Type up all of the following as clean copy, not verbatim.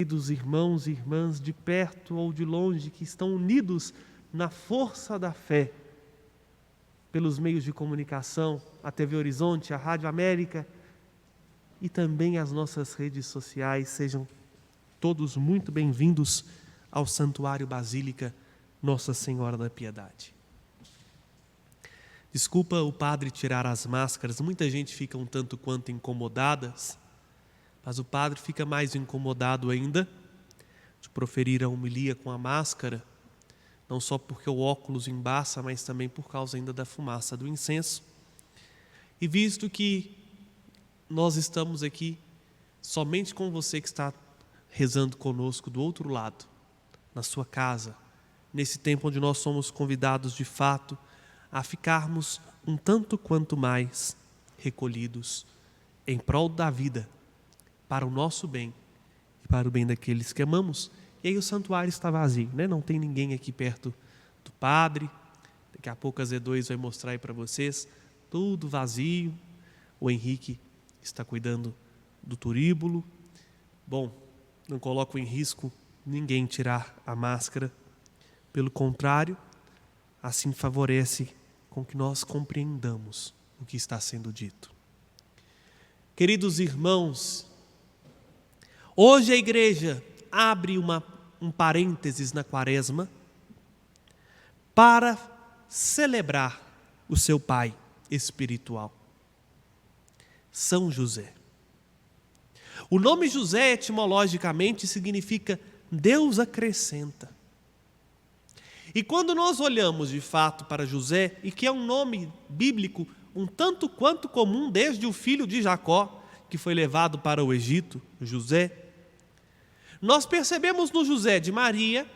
Queridos irmãos e irmãs de perto ou de longe que estão unidos na força da fé, pelos meios de comunicação, a TV Horizonte, a Rádio América e também as nossas redes sociais, sejam todos muito bem-vindos ao Santuário Basílica Nossa Senhora da Piedade. Desculpa o padre tirar as máscaras, muita gente fica um tanto quanto incomodadas, mas o padre fica mais incomodado ainda de proferir a homilia com a máscara, não só porque o óculos embaça, mas também por causa ainda da fumaça do incenso. E visto que nós estamos aqui somente com você que está rezando conosco do outro lado, na sua casa, nesse tempo onde nós somos convidados de fato a ficarmos um tanto quanto mais recolhidos em prol da vida, para o nosso bem e para o bem daqueles que amamos. E aí o santuário está vazio, né? Não tem ninguém aqui perto do padre. Daqui a pouco a Z2 vai mostrar aí para vocês, tudo vazio. O Henrique está cuidando do turíbulo. Bom, não coloco em risco ninguém tirar a máscara. Pelo contrário, assim favorece com que nós compreendamos o que está sendo dito. Queridos irmãos, hoje a igreja abre um parênteses na quaresma para celebrar o seu pai espiritual, São José. O nome José etimologicamente significa Deus acrescenta. E quando nós olhamos de fato para José, e que é um nome bíblico um tanto quanto comum desde o filho de Jacó, que foi levado para o Egito, José, nós percebemos no José de Maria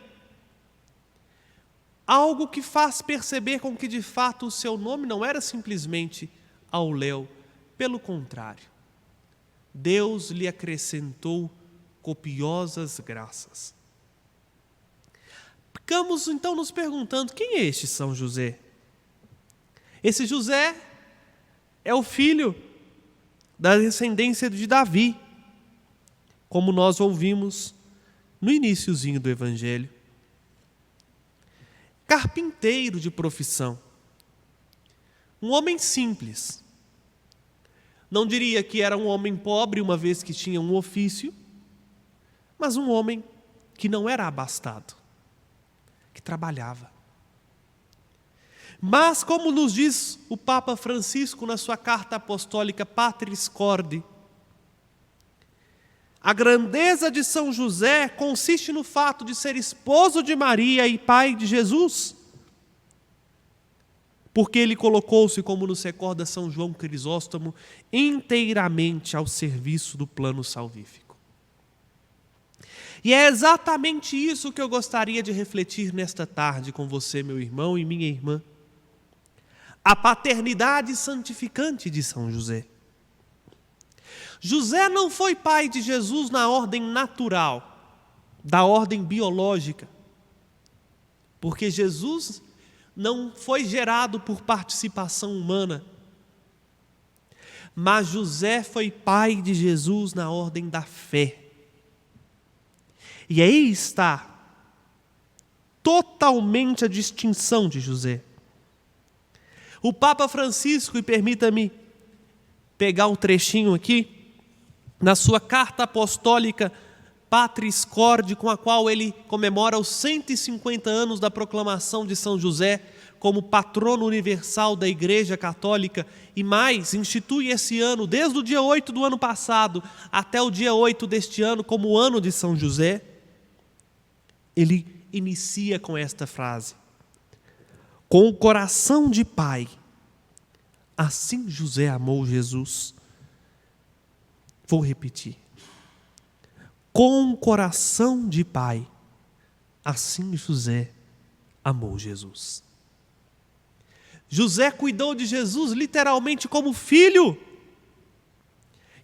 algo que faz perceber com que de fato o seu nome não era simplesmente Auléu, pelo contrário, Deus lhe acrescentou copiosas graças. Ficamos então nos perguntando, quem é este São José? Esse José é o filho da descendência de Davi, como nós ouvimos no iniciozinho do Evangelho. Carpinteiro de profissão, um homem simples. Não diria que era um homem pobre, uma vez que tinha um ofício, mas um homem que não era abastado, que trabalhava. Mas, como nos diz o Papa Francisco na sua carta apostólica Patris Corde, a grandeza de São José consiste no fato de ser esposo de Maria e pai de Jesus, porque ele colocou-se, como nos recorda São João Crisóstomo, inteiramente ao serviço do plano salvífico. E é exatamente isso que eu gostaria de refletir nesta tarde com você, meu irmão e minha irmã. A paternidade santificante de São José. José não foi pai de Jesus na ordem natural, da ordem biológica, porque Jesus não foi gerado por participação humana, mas José foi pai de Jesus na ordem da fé. E aí está totalmente a distinção de José. O Papa Francisco, e permita-me pegar um trechinho aqui, na sua carta apostólica Patris Corde, com a qual ele comemora os 150 anos da proclamação de São José como patrono universal da Igreja Católica, e mais, institui esse ano, desde o dia 8 do ano passado até o dia 8 deste ano, como o ano de São José. Ele inicia com esta frase: com o coração de pai, assim José amou Jesus. Vou repetir. Com o coração de pai, assim José amou Jesus. José cuidou de Jesus literalmente como filho.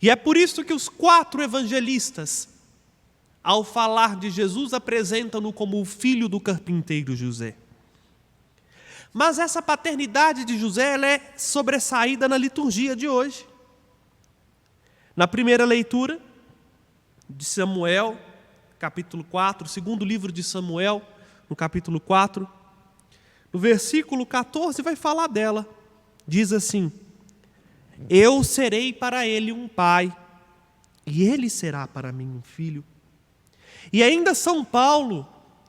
E é por isso que os 4 evangelistas, ao falar de Jesus, apresentam-no como o filho do carpinteiro José. Mas essa paternidade de José, ela é sobressaída na liturgia de hoje. Na primeira leitura de Samuel, capítulo 4, segundo livro de Samuel, no capítulo 4, no versículo 14 vai falar dela. Diz assim: eu serei para ele um pai, e ele será para mim um filho. E ainda São Paulo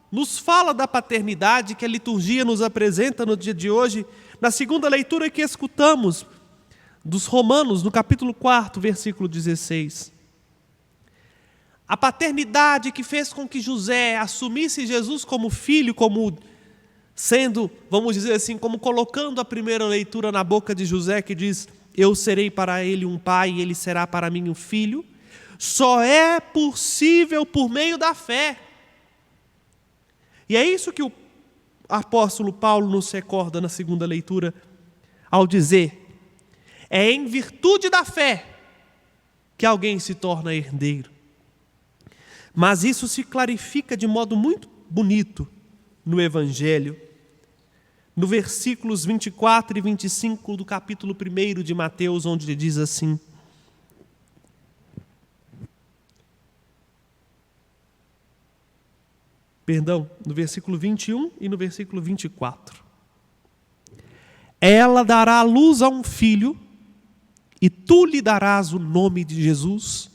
nos fala da paternidade que a liturgia nos apresenta no dia de hoje, na segunda leitura que escutamos dos Romanos, no capítulo 4, versículo 16. A paternidade que fez com que José assumisse Jesus como filho, como sendo, vamos dizer assim, como colocando a primeira leitura na boca de José, que diz: eu serei para ele um pai e ele será para mim um filho, só é possível por meio da fé. E é isso que o apóstolo Paulo nos recorda na segunda leitura, ao dizer: é em virtude da fé que alguém se torna herdeiro. Mas isso se clarifica de modo muito bonito no Evangelho, no versículos 24 e 25 do capítulo 1 de Mateus, onde ele diz assim: no versículo 21 e no versículo 24. Ela dará à luz a um filho, e tu lhe darás o nome de Jesus,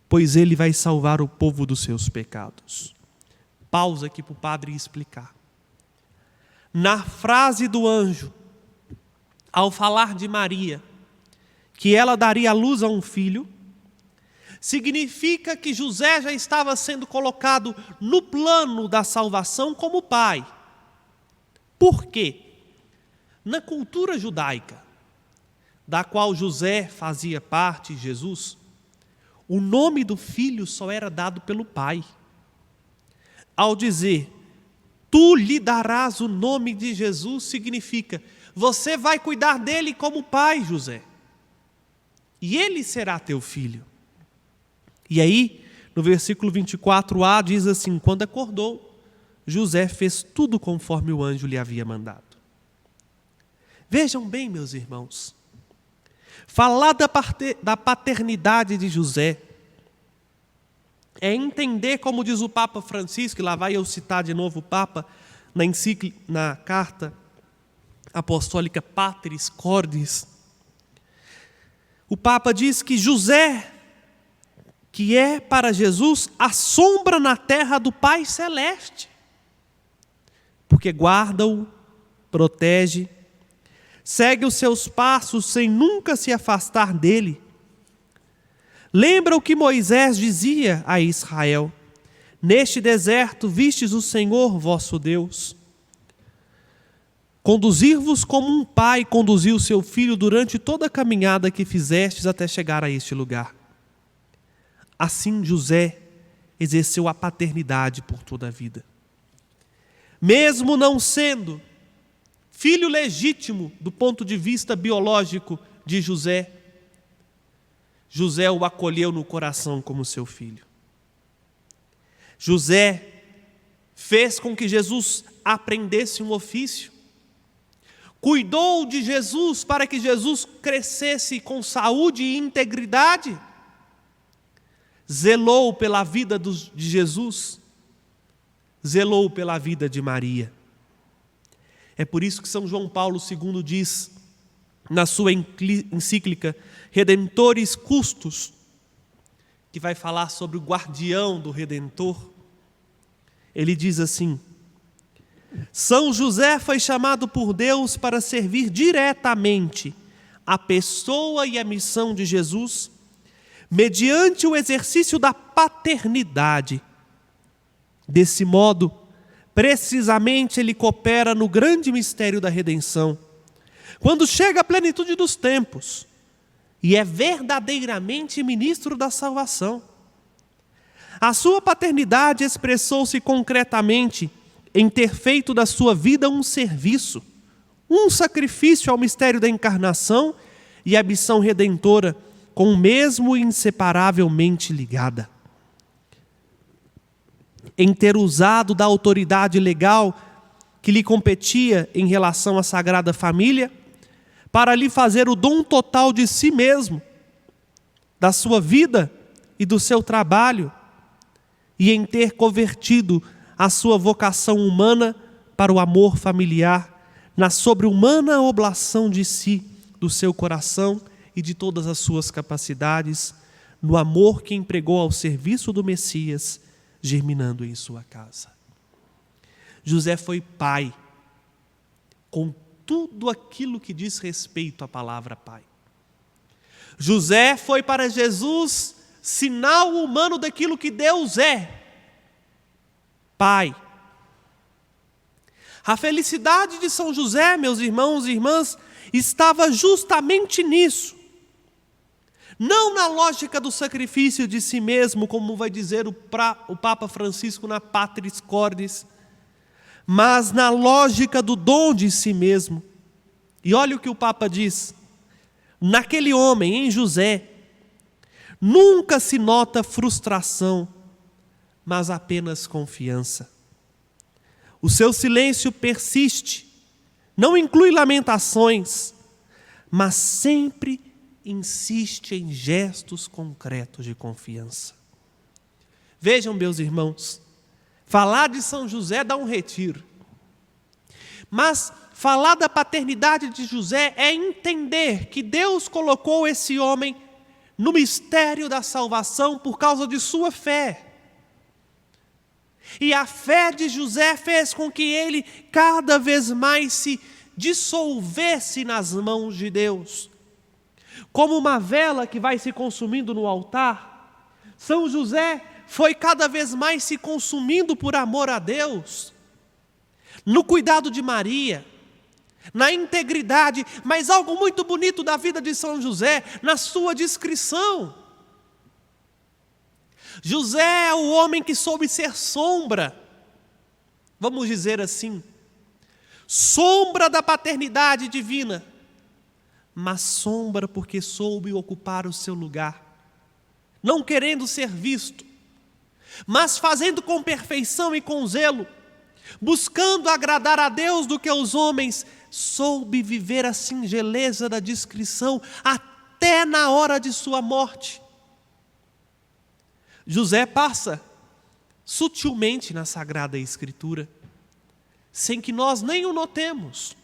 pois ele vai salvar o povo dos seus pecados. Pausa aqui para o padre explicar. Na frase do anjo, ao falar de Maria, que ela daria à luz a um filho, significa que José já estava sendo colocado no plano da salvação como pai. Por quê? Na cultura judaica, da qual José fazia parte, Jesus, o nome do filho só era dado pelo pai. Ao dizer, tu lhe darás o nome de Jesus, significa, você vai cuidar dele como pai, José. E ele será teu filho. E aí, no versículo 24a, diz assim: quando acordou, José fez tudo conforme o anjo lhe havia mandado. Vejam bem, meus irmãos, falar da paternidade de José é entender, como diz o Papa Francisco, e lá vai eu citar de novo o Papa, na carta apostólica Patris Cordis. O Papa diz que José, que é para Jesus a sombra na terra do Pai Celeste, porque guarda-o, protege, segue os seus passos sem nunca se afastar dele. Lembra o que Moisés dizia a Israel: neste deserto vistes o Senhor vosso Deus. Conduzir-vos como um pai conduziu seu filho durante toda a caminhada que fizestes até chegar a este lugar. Assim José exerceu a paternidade por toda a vida. Mesmo não sendo filho legítimo do ponto de vista biológico de José, José o acolheu no coração como seu filho. José fez com que Jesus aprendesse um ofício, cuidou de Jesus para que Jesus crescesse com saúde e integridade, zelou pela vida de Jesus, zelou pela vida de Maria. É por isso que São João Paulo II diz, na sua encíclica Redemptoris Custos, que vai falar sobre o guardião do Redentor, ele diz assim: São José foi chamado por Deus para servir diretamente a pessoa e a missão de Jesus, mediante o exercício da paternidade. Desse modo, precisamente ele coopera no grande mistério da redenção, quando chega a plenitude dos tempos, e é verdadeiramente ministro da salvação. A sua paternidade expressou-se concretamente em ter feito da sua vida um serviço, um sacrifício ao mistério da encarnação e a missão redentora, com o mesmo inseparavelmente ligada. Em ter usado da autoridade legal que lhe competia em relação à Sagrada Família, para lhe fazer o dom total de si mesmo, da sua vida e do seu trabalho, e em ter convertido a sua vocação humana para o amor familiar, na sobre-humana oblação de si, do seu coração e de todas as suas capacidades, no amor que empregou ao serviço do Messias, germinando em sua casa. José foi pai, com tudo aquilo que diz respeito à palavra pai. José foi para Jesus sinal humano daquilo que Deus é, pai. A felicidade de São José, meus irmãos e irmãs, estava justamente nisso. Não na lógica do sacrifício de si mesmo, como vai dizer o Papa Francisco na Patris Cordis, mas na lógica do dom de si mesmo. E olha o que o Papa diz: naquele homem, em José, nunca se nota frustração, mas apenas confiança. O seu silêncio persiste, não inclui lamentações, mas sempre insiste em gestos concretos de confiança. Vejam, meus irmãos, falar de São José dá um retiro. Mas falar da paternidade de José é entender que Deus colocou esse homem no mistério da salvação por causa de sua fé. E a fé de José fez com que ele cada vez mais se dissolvesse nas mãos de Deus. Como uma vela que vai se consumindo no altar, São José foi cada vez mais se consumindo por amor a Deus, no cuidado de Maria, na integridade, mas algo muito bonito da vida de São José, na sua discrição. José é o homem que soube ser sombra, vamos dizer assim, sombra da paternidade divina, mas sombra porque soube ocupar o seu lugar, não querendo ser visto, mas fazendo com perfeição e com zelo, buscando agradar a Deus do que aos homens, soube viver a singeleza da discrição até na hora de sua morte. José passa sutilmente na Sagrada Escritura, sem que nós nem o notemos.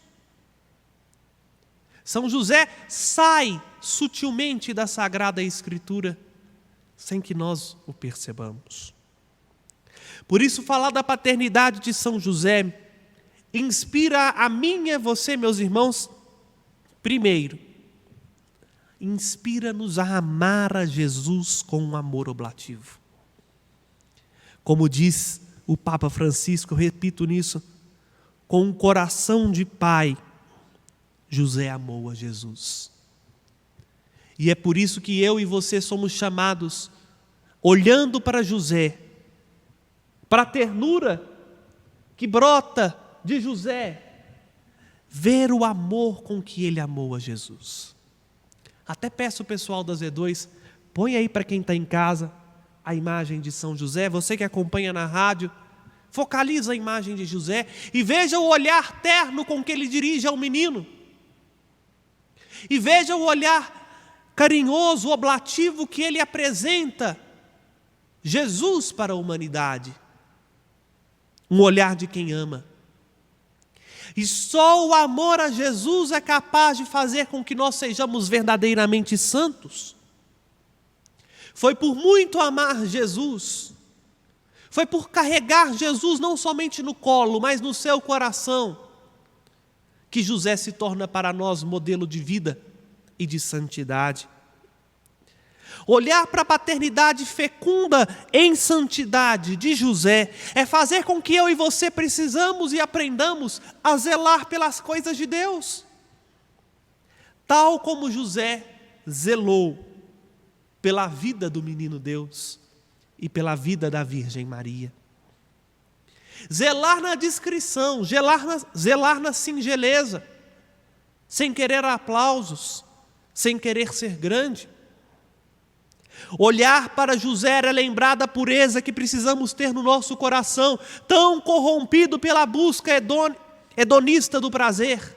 São José sai sutilmente da Sagrada Escritura, sem que nós o percebamos. Por isso, falar da paternidade de São José inspira a mim e a você, meus irmãos, primeiro, inspira-nos a amar a Jesus com um amor oblativo. Como diz o Papa Francisco, eu repito nisso, com um coração de pai, José amou a Jesus. E é por isso que eu e você somos chamados, olhando para José, para a ternura que brota de José, ver o amor com que ele amou a Jesus. Até peço o pessoal da Z2, põe aí para quem está em casa a imagem de São José. Você que acompanha na rádio, focaliza a imagem de José e veja o olhar terno com que ele dirige ao menino. E veja o olhar carinhoso, oblativo que ele apresenta Jesus para a humanidade. Um olhar de quem ama. E só o amor a Jesus é capaz de fazer com que nós sejamos verdadeiramente santos. Foi por muito amar Jesus, foi por carregar Jesus não somente no colo, mas no seu coração, que José se torna para nós modelo de vida e de santidade. Olhar para a paternidade fecunda em santidade de José é fazer com que eu e você precisamos e aprendamos a zelar pelas coisas de Deus. Tal como José zelou pela vida do menino Deus e pela vida da Virgem Maria. Zelar na discrição, zelar na singeleza, sem querer aplausos, sem querer ser grande. Olhar para José era lembrar da pureza que precisamos ter no nosso coração, tão corrompido pela busca hedonista do prazer.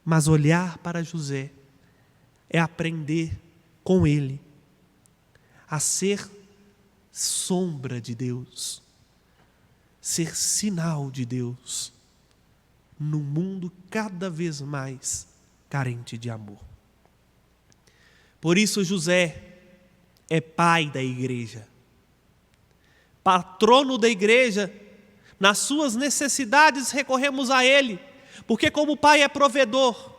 Mas olhar para José é aprender com ele a ser sombra de Deus, ser sinal de Deus num mundo cada vez mais carente de amor. Por isso José é pai da igreja, patrono da igreja. Nas suas necessidades recorremos a Ele, porque como pai é provedor.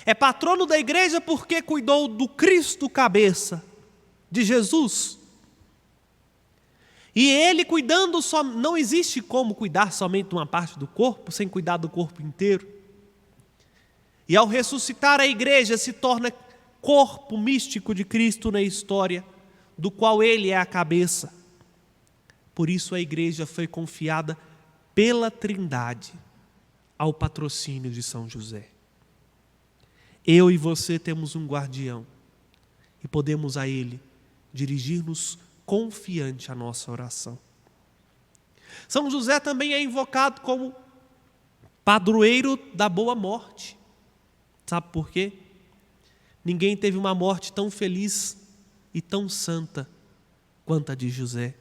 É patrono da igreja porque cuidou do Cristo cabeça, de Jesus. E Ele cuidando só, não existe como cuidar somente de uma parte do corpo, sem cuidar do corpo inteiro. E ao ressuscitar a igreja se torna corpo místico de Cristo na história, do qual Ele é a cabeça. Por isso a igreja foi confiada pela Trindade ao patrocínio de São José. Eu e você temos um guardião e podemos a Ele dirigir-nos confiante a nossa oração. São José também é invocado como padroeiro da boa morte. Sabe por quê? Ninguém teve uma morte tão feliz e tão santa quanto a de José,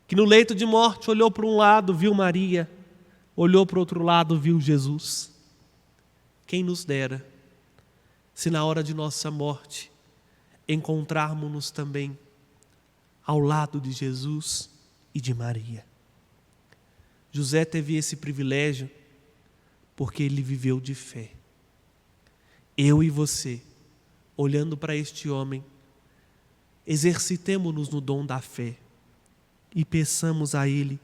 que no leito de morte olhou para um lado, viu Maria, olhou para o outro lado, viu Jesus. Quem nos dera, se na hora de nossa morte, encontrarmos-nos também ao lado de Jesus e de Maria. José teve esse privilégio porque ele viveu de fé. Eu e você, olhando para este homem, exercitemo-nos no dom da fé e peçamos a Ele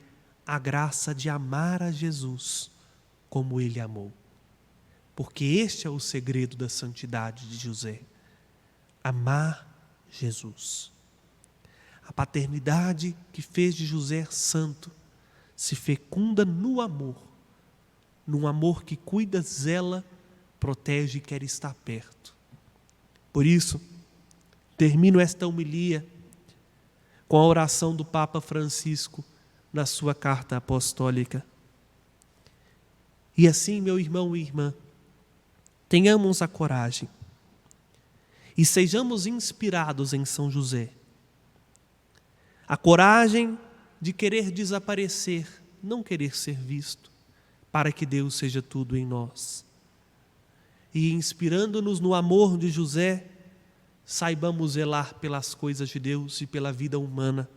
a graça de amar a Jesus como Ele amou. Porque este é o segredo da santidade de José. Amar Jesus. A paternidade que fez de José santo se fecunda no amor. Num amor que cuida, zela, protege e quer estar perto. Por isso, termino esta homilia com a oração do Papa Francisco na sua carta apostólica. E assim, meu irmão e irmã, tenhamos a coragem e sejamos inspirados em São José. A coragem de querer desaparecer, não querer ser visto, para que Deus seja tudo em nós. E inspirando-nos no amor de José, saibamos zelar pelas coisas de Deus e pela vida humana.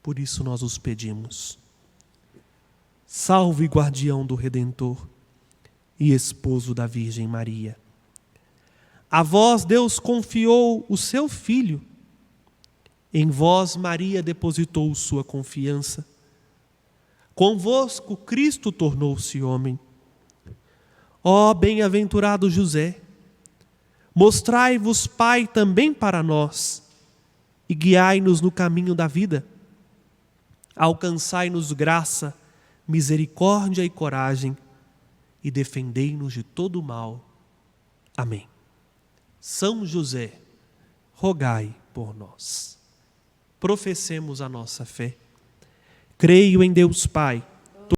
Por isso nós os pedimos. Salve, guardião do Redentor e esposo da Virgem Maria. A vós Deus confiou o seu Filho. Em vós Maria depositou sua confiança. Convosco Cristo tornou-se homem. Ó bem-aventurado José, mostrai-vos Pai também para nós e guiai-nos no caminho da vida. Alcançai-nos graça, misericórdia e coragem e defendei-nos de todo o mal. Amém. São José, rogai por nós. Professemos a nossa fé. Creio em Deus Pai,